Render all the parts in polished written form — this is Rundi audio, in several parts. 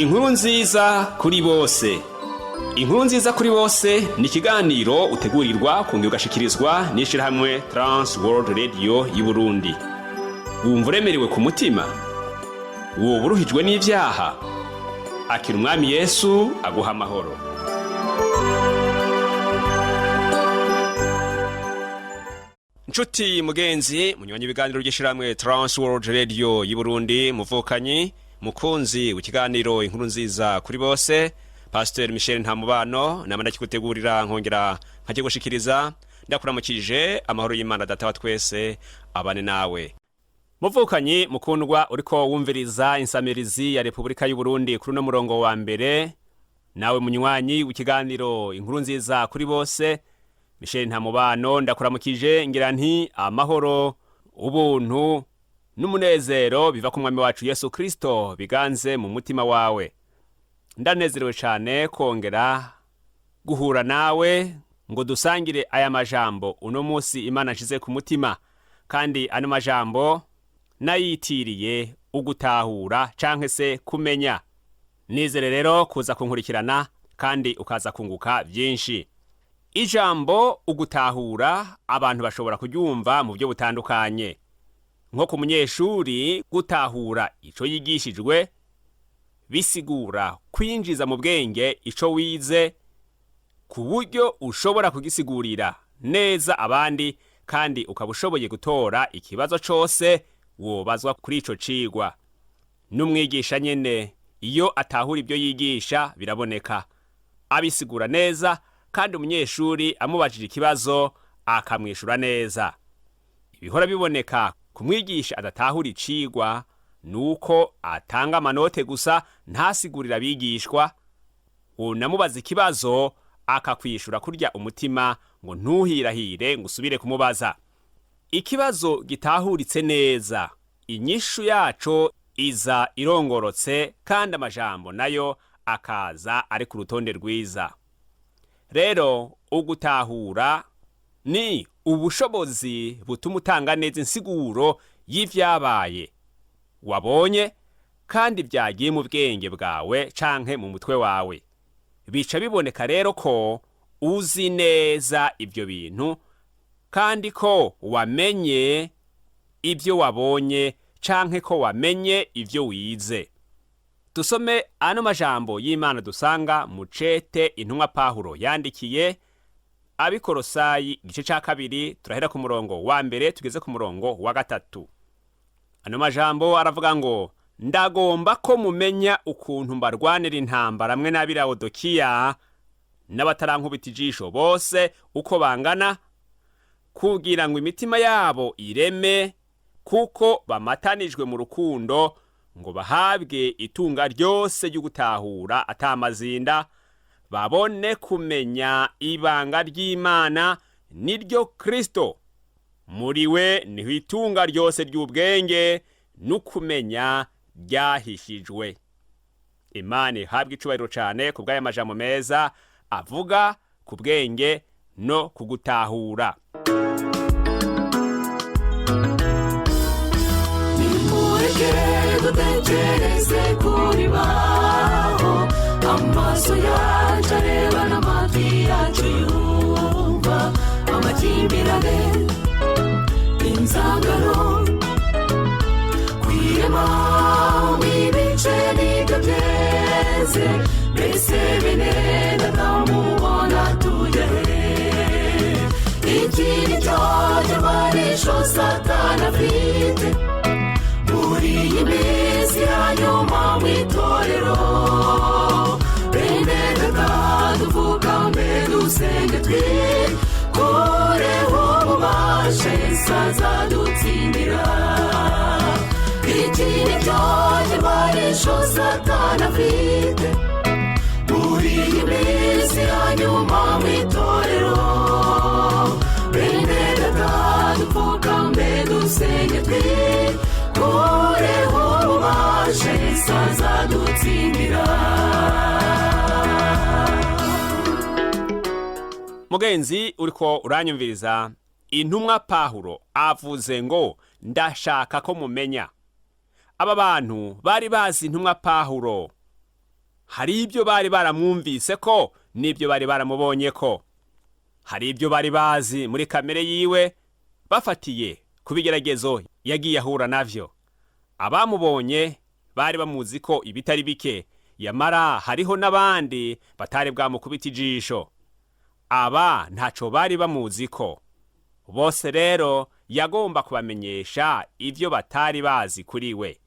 Inkuru nziza kuri bose. Inkuru nziza kuri bose ni ikiganiro utegurirwa kongera ugashikirizwa n'ishirahamwe Trans World Radio y'u Burundi. Wumva uremerewe ku mutima? Woba uruhijwe n'ivyaha? Akira umwami Yesu aguha amahoro. Nshuti mugenzi, munywanyi ibiganiro by'ishirahamwe Trans World Radio y'u Burundi, muvukanyi mukunzi w'ikiganiro inkuru nziza kuri bose, Pastor Michel Ntamubano namanda kigutegurira nkongera nkaje gushikiriza, ndakuramukije amahoro y'Imana data wa twese abane nawe. Muvukanyi mukundwa uriko wumviriza insamirizi ya Republika y'u Burundi kuri no murongo wa mbere, nawe munywanyi w'ikiganiro inkuru nziza kuri bose, Michel Ntamubano ndakuramukije ngira nti amahoro, ubuntu n'umunezero biva ku mwami wacu Yesu Kristo biganze mu mutima wawe. Ndanezerewe cyane kongera guhura nawe ngo dusangire aya majambo uno munsi Imana nshize ku mutima, kandi ano majambo nayitiriye ugutahura canke se kumenya. Nizere rero kuza kunkurikirana kandi ukaza kunguka byinshi. Ijambo ugutahura abantu bashobora kuryumva mu byo butandukanye. Nko ku munyeshuri gutahura ico yigishijwe bisigura kwinjiza mu bwenge ico wize ku buryo ushobora kugisigurira neza abandi, kandi ukaba ushoboye gutora ikibazo cose wobazwa kuri ico cigwa. N'umwigisha nyene iyo atahura ibyo yigisha biraboneka abisigura neza, kandi umunyeshuri amubajije ikibazo akamwishura neza. Ibihora biboneka kumwigisha adatahura icigwa nuko atanga amanote gusa ntasigurira abigishwa, unamubaza ikibazo akakwishura kurya umutima ngo ntuhirahire ngo usubire kumubaza. Ikibazo gitahuritse neza inyishu yaco iza irongorotse, kandi amajambo nayo akaza ari ku rutonde rwiza. Rero ugutahura ni ubushobozi butuma utanga neza insiguro y'ivyabaye wabonye kandi byagiye mu bwenge bwawe canke mu mutwe wawe. Bica biboneka rero ko uzi neza ivyo bintu, kandi ko wamenye ivyo wabonye canke ko wamenye ivyo wize. Dusome ano majambo y'Imana dusanga mu cete intumwa Pawulo yandikiye Abikorosayi igice ca kabiri, turahera ku murongo wa mbere tugeze ku murongo wa gatatu. Ano majambo aravuga ngo, ndagomba ko mumenya ukuntu mbarwanira intambara mwe n'Abirawodokiya n'abatarankubita ijisho bose uko bangana, kugira ngo imitima yabo ireme, kuko bamatanijwe mu rukundo, ngo bahabwe itunga ryose ry'ugutahura atamazinda, babone kumenya ibanga ry'Imana niryo Kristo. Muri we niho itunga ryose ry'ubwenge n'ukumenya ryahishijwe. Imana ihabwe icubahiro cane ku bw'aya majambo meza avuga ku bwenge no kugutahura. Nimureke dutekereze kuri baho, amaso yacu areba n'amatwi yacu yumva, amakimbirane inzangano kwirema w'ibice n'ibyo byeze, mbese bene ndatamubona tujya he? Iki ni cyo kirwanisho Satani afite muri iyi minsi ya nyuma mw'itorero. Bene data dupfukame dusenge twikureho ububasha Yesu azadutsindira. Iki ni cyo kirwanisho Satani afite muri iyi minsi ya nyuma mw'itorero. Bene data dupfukame dusenge twikureho ububasha Yesu azadutsindira. Mugenzi uriko uranyumviriza, intumwa Pawulo avuze ngo ndashaka ko mumenya. Aba bantu bari bazi intumwa Pawulo hari ibyo bari baramwumvise ko n'ibyo bari baramubonye ko. Hari ibyo bari bazi muri kamere yiwe bafatiye ku bigeragezo yagiye ahura navyo. Abamubonye bari bamuzi ko ibitari bike, yamara hariho n'abandi batari bwamukubita ijisho. Aba ntaco bari bamuzi ko. Bose rero yagomba kubamenyesha ivyo batari bazi kuri we.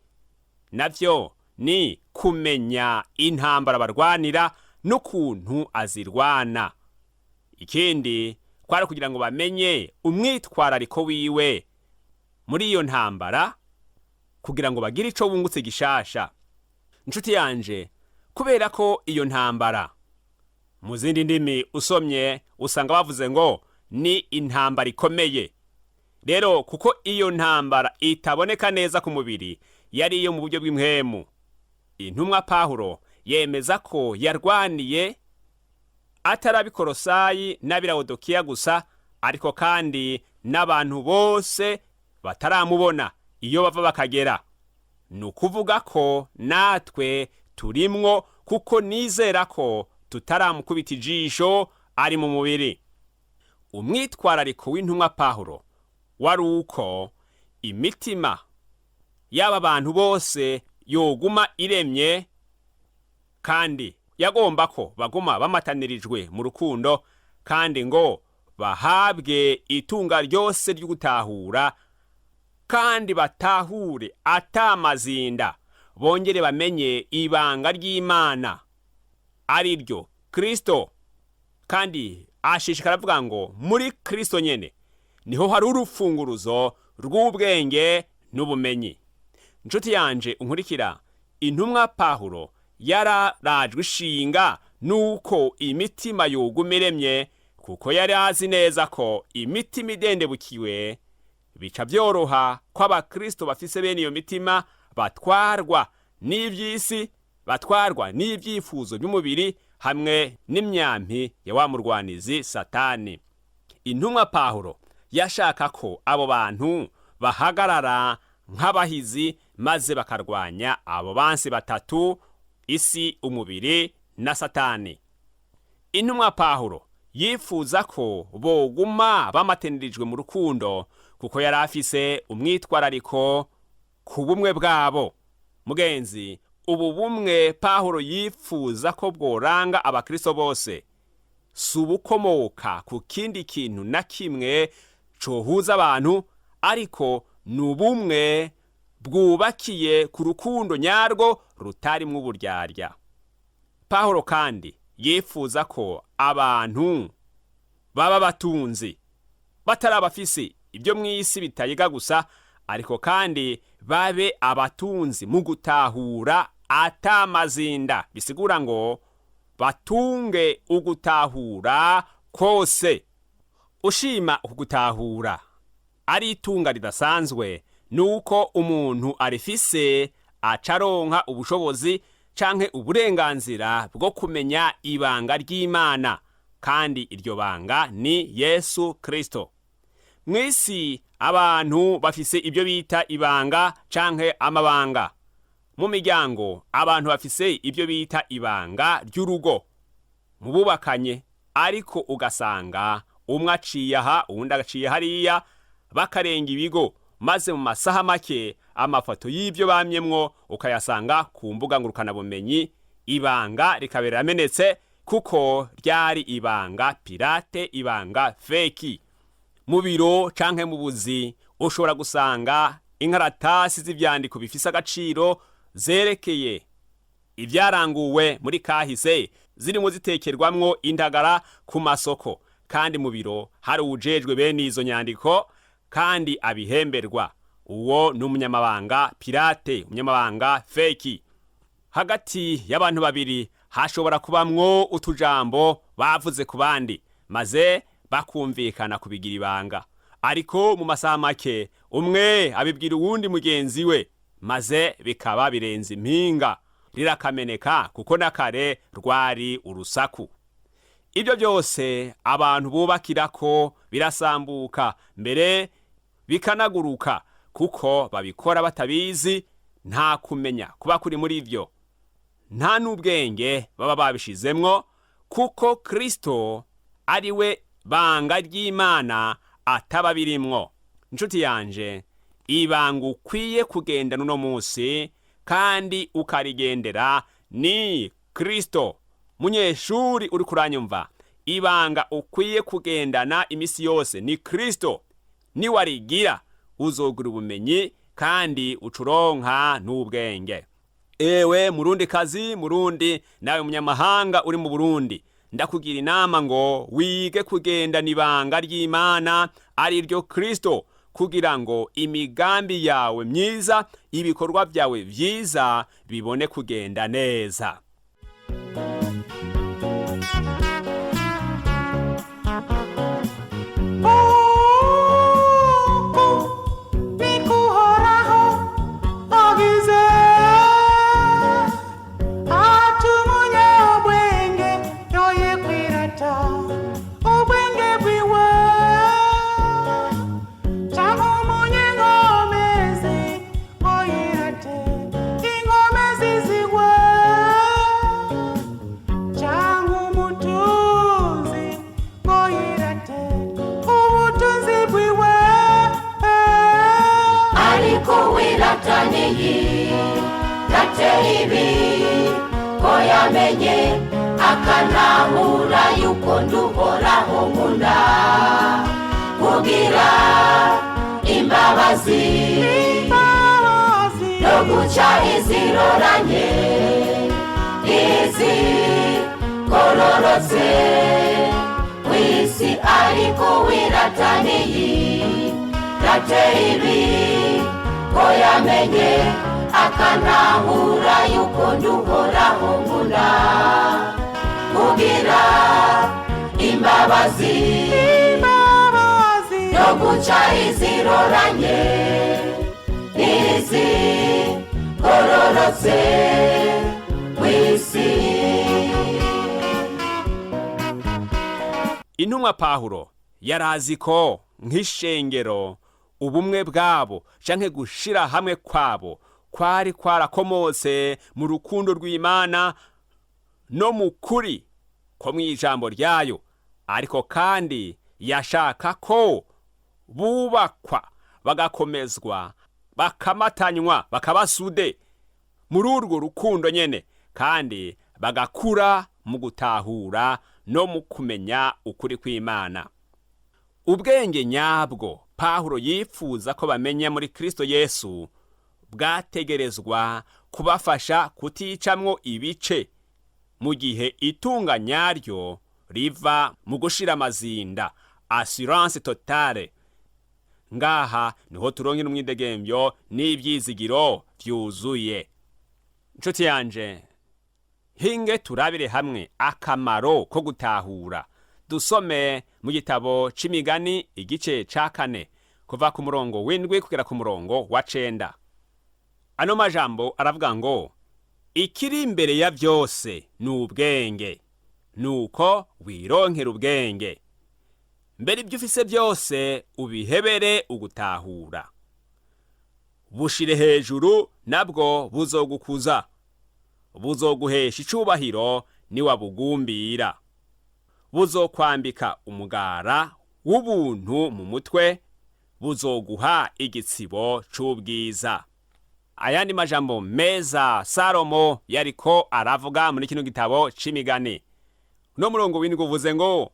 Navyo ni kumenya intambara barwanira n'ukuntu azirwana. Ikindi kwari kugira ngo bamenye umwitwarariko wiwe muri iyo ntambara, kugira ngo bagire ico bungutse gishasha. Nshuti yanje, kubera ko iyo ntambara mu zindi ndimi usomye usanga bavuze ngo ni intambara ikomeye. Rero kuko iyo ntambara itaboneka neza ku mubiri, yari iyo mu buryo bw'impwemu, intumwa Pawulo yemeza ko yarwaniye atari Kolosayi n'Abilawodokiya gusa, ariko kandi n'abantu bose bataramubona iyo bava bakagera. Ni ukuvuga ko natwe turimwo, kuko nizera ko tutaramukubita ijisho ari mu mubiri. Umwitwarariko w'intumwa Pawulo wari uko imitima y'aba bantu bose yoguma iremye, kandi yagomba ko baguma bamatanirijwe mu rukundo, kandi ngo bahabwe itunga ryose ryo gutahura, kandi batahure atamazinda, bongere bamenye ibanga ry'Imana ari ryo Kristo. Kandi ashishikara avuga ngo muri Kristo nyene niho hari urufunguruzo rw'ubwenge n'ubumenyi. Nshuti yanje unkurikira, intumwa Pawulo yararajwe ishinga nuko imitima yoguma iremye, kuko yari azi neza ko imitima idendebukiwe bica byoroha ko abakristo bafise bene iyo mitima batwarwa n'ivy'isi, batwarwa n'ivyifuzo by'umubiri hamwe n'imyampi ya wa murwanizi Satani. Intumwa Pawulo yashaka ko abo bantu bahagarara nk'abahizi, maze bakarwanya abo bansi batatu, isi, umubiri na Satani. Intumwa Pawulo yifuza ko boguma bamatenirijwe mu rukundo, kuko yari afise umwitwarariko ku bumwe bwabo. Mugenzi, ubu bumwe Pawulo yifuza ko bworanga abakristo bose, si ubukomoka ku kindi kintu na kimwe cohuza abantu, ariko ni ubumwe bwubakiye ku rukundo nyarwo rutarimwo uburyarya. Pawulo kandi yifuza ko abantu baba batunzi, batari abafise ibyo mw'isi bitayiga gusa, ariko kandi babe abatunzi mu gutahura atamazinda. Bisigura ngo batunge ugutahura kose. Ushima ukugutahura ari itunga ridasanzwe, nuko umuntu arifise acaronka ubushobozi canke uburenganzira bwo kumenya ibanga ry'Imana, kandi iryo banga ni Yesu Kristo. Mw'isi abantu bafise ibyo bita ibanga canke amabanga. Mu miryango abantu bafise ibyo bita ibanga ry'urugo mu bubakanye, ariko ugasanga umwe aciye aha uwundi agaciye hariya, bakarenga ibigo, maze mu masaha make amafoto y'ibyo bamyemwo ukayasanga ku mbuga ngurukanabumenyi. Ibanga rikabera ramenetse, kuko ryari ibanga pirate, ibanga feki. Mu biro canke mu buzi ushobora gusanga inkaratasi z'ivyandiko bifise agaciro zerekeye ivyaranguwe muri kahise zirimo zitekerwamwo indagara ku masoko, kandi mu biro hari ujejwe bene izo nyandiko kandi abihemberwa. Uwo ni umunyamabanga pirate, umunyamabanga feki. Hagati y'abantu babiri hashobora kubamwo utujambo bavuze ku bandi, maze bakumvikana kubigira ibanga, ariko mu masaha make umwe abibwira uwundi mugenzi we, maze bikaba birenze impinga, rirakameneka, kuko nakare rwari urusaku. Ibyo byose abantu bubakirako birasambuka, mbere bikanaguruka, kuko babikora batabizi, nta kumenya kuba kuri muri ivyo. nta n'ubwenge baba babishizemwo, kuko Kristo ari we banga ry'Imana ataba birimwo. Nshuti yanje, ibanga ukwiye kugenda nuno munsi kandi ukarigendera ni Kristo. Munyeshuri uri kuranyumva, ibanga ukwiye kugendana imisi yose ni Kristo. Ni warigira uzogira ubumenyi kandi ucuronka n'ubwenge. Ewe murundi kazi, murundi nawe munyamahanga uri mu Burundi, ndakugira inama ngo wige kugenda nibanga ry'Imana ari ryo Kristo, kugira ngo imigambi yawe myiza, ibikorwa byawe vyiza bibone kugenda neza. Yamenye akanahura yuko nduhoraho nkunda, kugira imbabazi no guca iziroranye izigororotse kw'isi, ariko wirataniye yateye ibi ko yamenye akanahura yuko nduhoraho nkunda, kugira imbabazi no guca iziroranye n'izigororotse kw'isi. Intumwa Pawulo yarazi ko nk'ishengero ubumwe bwabo canke gushira hamwe kwabo kwari kwarakomotse mu rukundo rw'Imana no mu kuri ko mw'ijambo ryayo, ariko kandi yashaka ko bubakwa bagakomezwa bakamatanywa bakabasude muri urwo rukundo nyene, kandi bagakura mu gutahura no mu kumenya ukuri kw'Imana. Ubwenge nyabwo Pawulo yifuza ko bamenya muri Kristo Yesu bwategerezwa kubafasha kuticamwo ibice, mu gihe itunga nyaryo riva mu gushira amazinda, assurance totale. Ngaha niho turonkera umwidegembyo n'ivyizigiro vyuzuye. Nshuti yanje, hinge turabire hamwe akamaro ko gutahura. Dusome mu gitabo c'Imigani igice ca 4 kuva ku murongo w'7 kugera ku murongo wa 9. Ano majambo aravuga ngo, ikiri imbere ya vyose ni ubwenge, nuko wironkera ubwenge. Mbere ibyo ufise byose ubihebere ugutahura. Bushire hejuru nabwo buzogukuza, buzoguhesha icubahiro niwabugumbira. Buzokwambika umugara w'ubuntu mu mutwe, buzoguha igitsibo c'ubwiza. Ayandi majambo meza Salomo yariko aravuga muri kino gitabo c'Imigani. No murongo w'indwi uvuze ngo,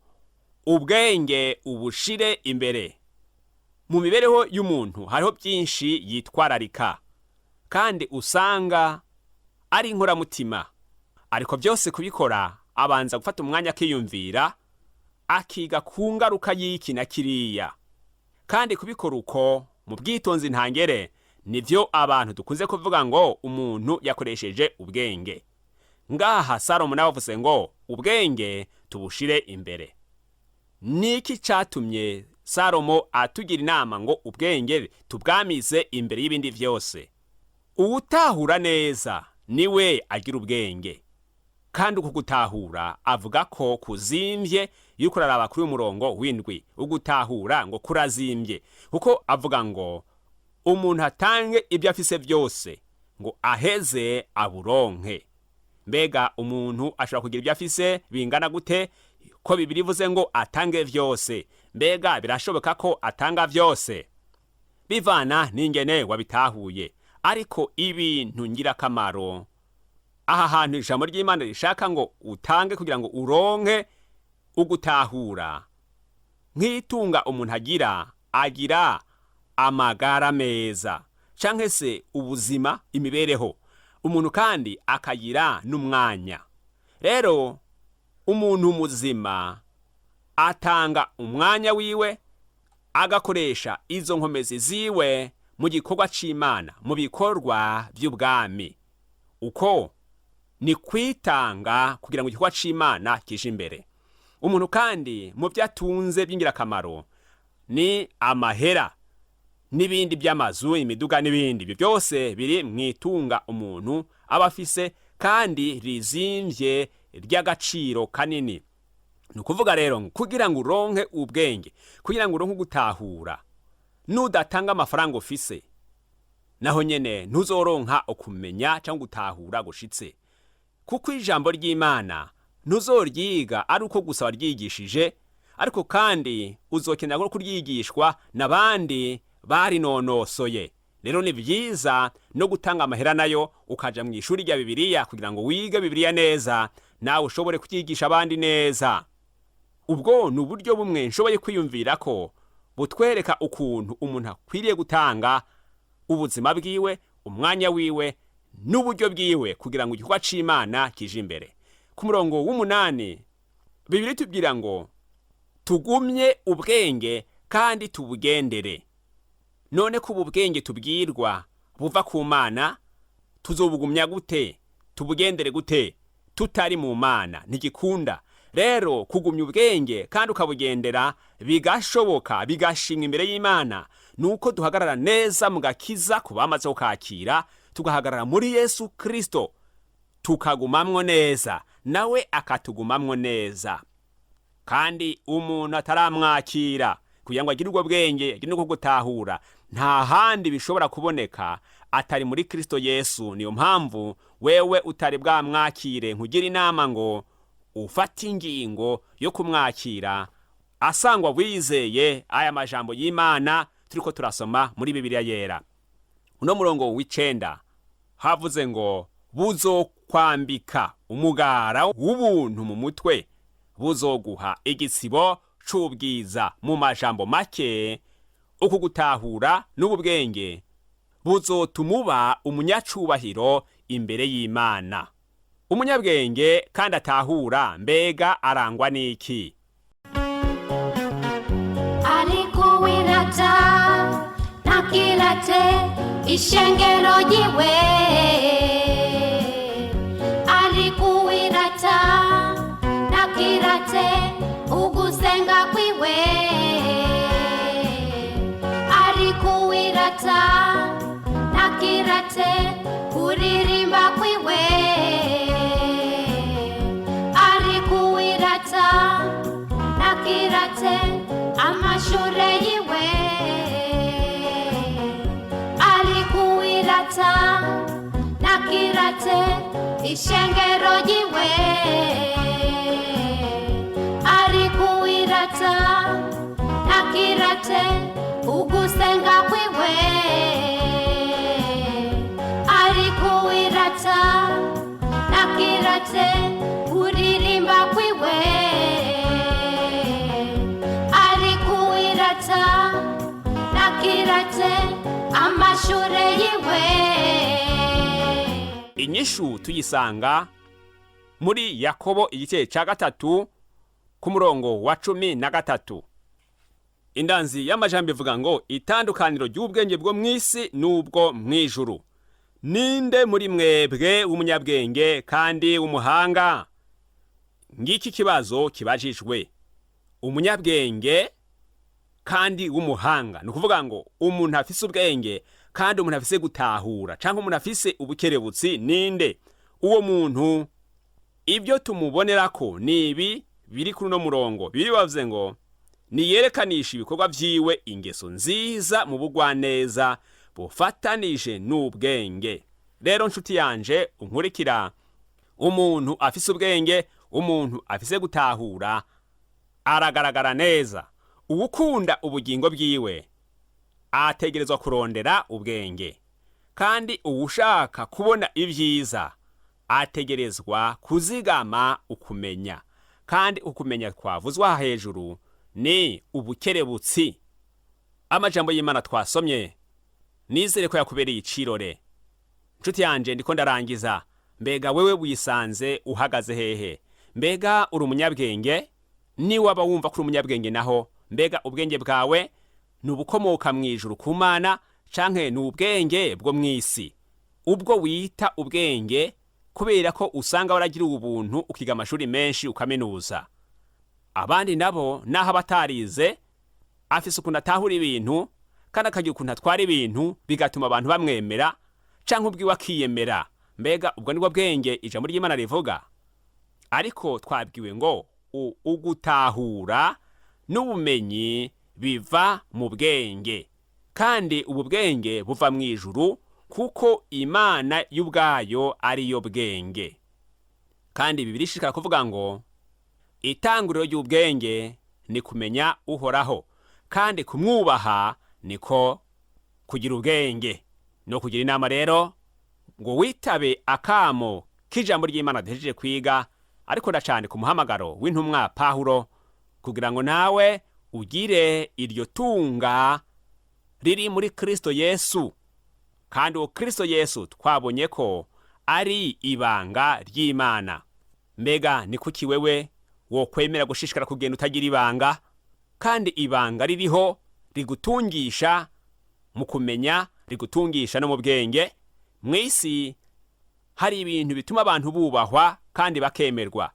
ubwenge ubushire imbere. Mu mibereho y'umuntu hariho byinshi yitwararika, kandi usanga ari inkoramutima, ariko byose kubikora abanza gufata umwanya akiyumvira, akiga ku ngaruka y'iki na kiriya. Kandi kubikora uko mu bwitonzi ntangere nivyo abantu dukunze kuvuga ngo umuntu yakoresheje ubwenge. Ngaha Salomo nawe avuze ngo ubwenge tubushire imbere. Niki catumye Salomo atugira inama ngo ubwenge tubwamize imbere y'ibindi vyose? Uwutahura neza niwe agira ubwenge. Kandi uko gutahura avuga ko kuzimvye yuko raraba kuri umurongo w'indwi, ugutahura ngo kurazimvye, kuko avuga ngo umuntu atange ibyo afise byose ngo aheze aburonke. mbega umuntu ashobora kugira ibyo afise bingana gute ko Bibiliya ivuze ngo atange vyose? Mbega birashoboka ko atanga vyose? Bivana n'ingene wabitahuye. Ariko ibintu ngirakamaro aha hantu ijambo ry'Imana rishaka ngo utange kugira ngo uronke ugutahura. Nk'itunga umuntu agira amagara meza, canke se ubuzima, imibereho. Umuntu kandi akagira n'umwanya. Rero umuntu muzima atanga umwanya wiwe, agakoresha izo nkomezi ziwe mu gikorwa c'Imana, mu bikorwa by'ubwami. Uko ni kwitanga kugira ngo igikorwa c'Imana kije imbere. Umuntu kandi mu byatunze by'ingirakamaro ni amahera n'ibindi by'amazu, imiduga n'ibindi. Ibyo byose biri mwitunga umuntu aba afise kandi rizimvye ry'agaciro kanini. Nukuvuga rero kugira ngo uronke ubwenge, kugira ngo uronke gutahura, nudatanga amafaranga ufise, naho nyene ntuzoronka ukumenya cyangwa gutahura gushitse. Kuko ijambo ry'Imana ntuzoryiga ari uko gusa waryigishije, ariko kandi uzokenera ko kuryigishwa n'abandi bari nonosoye. Rero ni byiza no gutanga amahera nayo ukaja mu ishuri rya Bibiliya kugira ngo wige Bibiliya neza, nawe ushobore kwigisha abandi neza. Ubwo ni uburyo bumwe nshoboye kwiyumvira ko butwereka ukuntu umuntu akwiriye gutanga ubuzima bwiwe, umwanya wiwe n'uburyo bwiwe kugira ngo igikorwa c'Imana kije imbere. Ku murongo w'8 Bibiliya tubwira ngo tugumye ubwenge kandi tubugendere. None ko ubwenge tubwirwa buva ku Mana, tuzobugumya gute? Tubugendere gute tutari mu Mana? Ntigikunda. Rero kugumya ubwenge kandi ukabugendera bigashoboka, bigashimwa imbere y'Imana, nuko duhagarara neza mu gakiza ku bamaze kukakira, tugahagarara muri Yesu Kristo, tukagumamwo neza, nawe akatugumamwo neza. Kandi umuntu ataramwakira kugira ngo agire ubwo bwenge, agire no gutahura, nta handi bishobora kuboneka atari muri Kristo Yesu. Niyo mpamvu wewe utari bwamwakire, nkugira inama ngo ufate ingingo yo kumwakira, asangwa wizeye aya majambo y'Imana turiko turasoma muri Bibiliya yera. Uno murongo w'9 havuze ngo buzokwambika umugara w'ubuntu mu mutwe, buzoguha igisibo c'ubwiza. Mu majambo make, uku gutahura n'ubwenge buzotumuba umunyacubahiro imbere y'Imana. Umunyabwenge kandi atahura, mbega arangwa n'iki? Ariko wirata ntakirate ishengero ryiwe, ariko wirata ntakirate ugusenga kwiwe, ariko wirata ntakirate kuririmba kwiwe, ariko wirata ntakirate amashure yiwe, ariko wirata ntakirate ishengero ryiwe, ariko wirata ntakirate ugusenga kwiwe, ariko wirata ntakirate kuririmba kwiwe, ariko wirata ntakirate amashure yiwe. Inyishu tuyisanga muri Yakobo igice ca 3 ku murongo wa 13. Indanzi y'amajambo ivuga ngo itandukaniro ry'ubwenge bwo mw'isi n'ubwo mw'ijuru. Ninde muri mwebwe umunyabwenge kandi umuhanga? Ngiki kibazo kibajijwe. Umunyabwenge kandi umuhanga, nukuvuga ngo umuntu afise ubwenge kandi umuntu afise gutahura, canke umuntu afise ubukerebutsi, ninde? Uwo muntu ibyo tumubonerako nibi biri kuri no murongo. Biri bavuze ngo niyerekanisha ibikorwa vyiwe ingeso nziza mu bugwaneza bufatanije n'ubwenge. Rero nshuti yanje unkurikira, umuntu afise ubwenge, umuntu afise gutahura aragaragara neza. Uwukunda ubugingo bwiwe ategerezwa kurondera ubwenge, kandi uwushaka kubona ibyiza ategerezwa kuzigama ukumenya. Kandi ukumenya twavuzwa hejuru ni ubukerebutsi. Amajambo y'Imana twasomye nizere ko yakubereye icirore. Nshuti yanje, ndiko ndarangiza. Mbega wewe wisanze uhagaze hehe? Mbega uri umunyabwenge? Ni waba wumva kuri umunyabwenge naho, mbega ubwenge bwawe nubukomoka mwijuru ku Mana canke n'ubwenge bwo mwisi? Ubwo wita ubwenge kubera ko usanga waragira ubuntu ukiga amashuri menshi ukaminuza. Abandi nabo naho batarize afise ukuntu atahura ibintu kandi akagira ukuntu atwara ibintu bigatuma abantu bamwemera canke ubwiwe akiyemera. Mbega ubwo nibwo bwenge ijambo ry'Imana rivuga? Ariko twabwiwe ngo ugutahura n'ubumenyi biva mu bwenge, kandi ubu bwenge buva mu ijuru, kuko Imana y'ubwayo ariyo bwenge. Kandi Bibiliya ishaka kuvuga ngo itanguriro ry'ubwenge ni kumenya Uhoraho, kandi kumwubaha niko kugira ubwenge. No kugira inama rero ngo witabe akamo k'ijambo ry'Imana duhejeje kwiga, ariko ndacane ku muhamagaro w'intumwa Pawulo, kugira ngo nawe ugire iryo tunga riri muri Kristo Yesu. Kandi uwo Kristo Yesu twabonye ko ari ibanga ry'Imana. Mbega ni kuki wewe wo kwemera gushishikara kugenda utagira ibanga? Kandi ibanga ririho rigutungisha mu kumenya, rigutungisha no mu bwenge. Mwisi hari ibintu bituma abantu bubahwa kandi bakemerwa,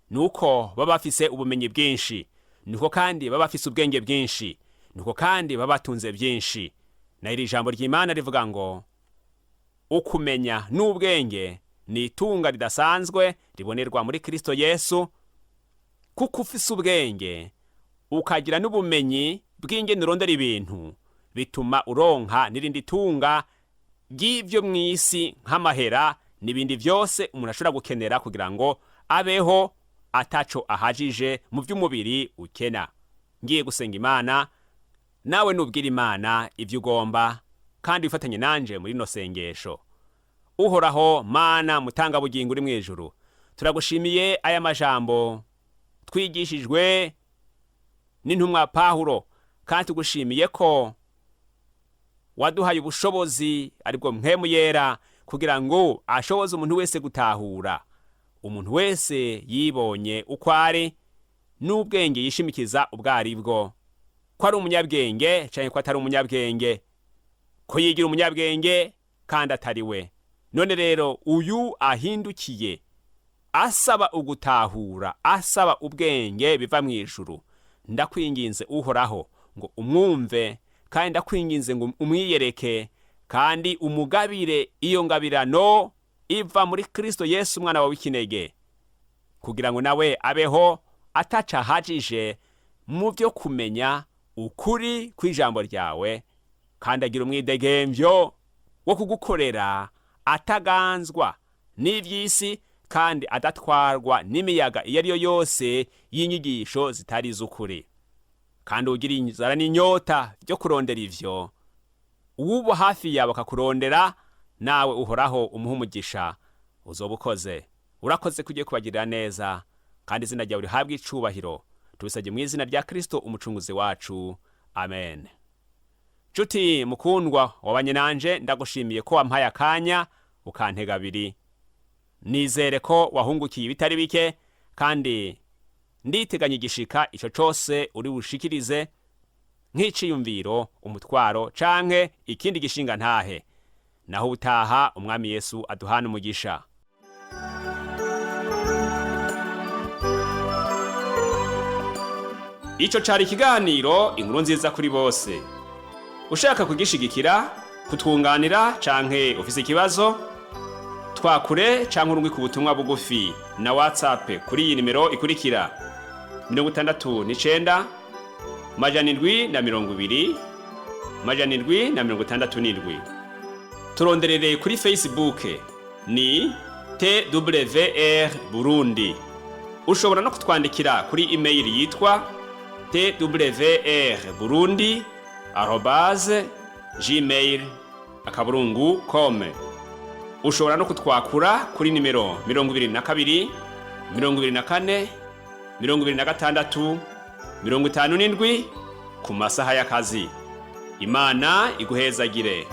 nuko baba bafise ubumenyi bwinshi, nuko kandi baba bafise ubwenge bwinshi, nuko kandi baba batunze byinshi. Na iri jambo ry'Imana rivuga ngo ukumenya n'ubwenge ni itunga ridasanzwe ribonerwa muri Kristo Yesu. Kuko ufise ubwenge ukagira n'ubumenyi bw'ingene urondera ibintu, bituma uronka n'irindi tunga ry'ivyo mwisi nk'amahera n'ibindi byose umuntu ashobora gukenera kugira ngo abeho ataco ahajije mu by'umubiri ukena. Ngiye gusenga Imana, nawe nubwira Imana ivyo ugomba, kandi wifatanye nanje muri no sengesho. Uhoraho Mana mutanga bugingo uri mwijuru, turagushimiye aya majambo twigishijwe n'intumwa Pawulo, kandi tugushimiye ko waduhaye ubushobozi aribwo mpwemu yera, kugira ngo ashoboze umuntu wese gutahura. Umuntu wese yibonye uko ari n'ubwenge yishimikiza ubwaribwo, ko ari umunyabwenge canke ko atari umunyabwenge, ko yigira umunyabwenge kandi atari we. None rero uyu ahindukiye asaba ugutahura, asaba ubwenge biva mu ijuru, ndakwinginze Uhoraho ngo umwumve, kandi ndakwinginze ngo umwiyereke, kandi umugabire iyo ngabirano iva muri Kristo Yesu umwana wawe w'ikinege, kugira ngo nawe abeho ataca hajije mu byo kumenya ukuri kw'ijambo ryawe, kandi agira umwidegemvyo wo kugukorera ataganzwa n'ivy'isi, kandi adatwarwa n'imiyaga iyo ari yo yose y'inyigisho zitari iz'ukuri. Kandi ugira inzara n'inyota byo kurondera ivyo, uwuba hafi yawe akakurondera, nawe Uhoraho umuha umugisha, uzoba ukoze. Urakoze kugiye kubagirira neza, kandi izina ryawe rihabwe icubahiro. Tubisabye mu izina rya Kristo umucunguzi wacu, amen. Nshuti mukundwa wabanye nanje, ndagushimiye ko wampaye akanya ukantega abiri. Nizere ko wahungukiye ibitari bike, kandi nditeganya igishika ico cose uri bushikirize nk'iciyumviro, umutwaro canke ikindi gishinga ntahe. Naho utaha umwami Yesu aduhana umugisha. Ico cari ikiganiro inkuru nziza kuri bose. Ushaka kugishigikira, kutwunganira canke ufise ikibazo, twakure canke urungwe ku butumwa bugufi na WhatsApp kuri iyi nimero ikurikira: 69 720 767. Turonderere kuri Facebook ni twr burundi. Ushobora no kutwandikira kuri email yitwa twrburundi@gmail.com. Ushobora no kutwakura kuri nimero 22 24 26 57 ku masaha y'akazi. Imana iguhezagire.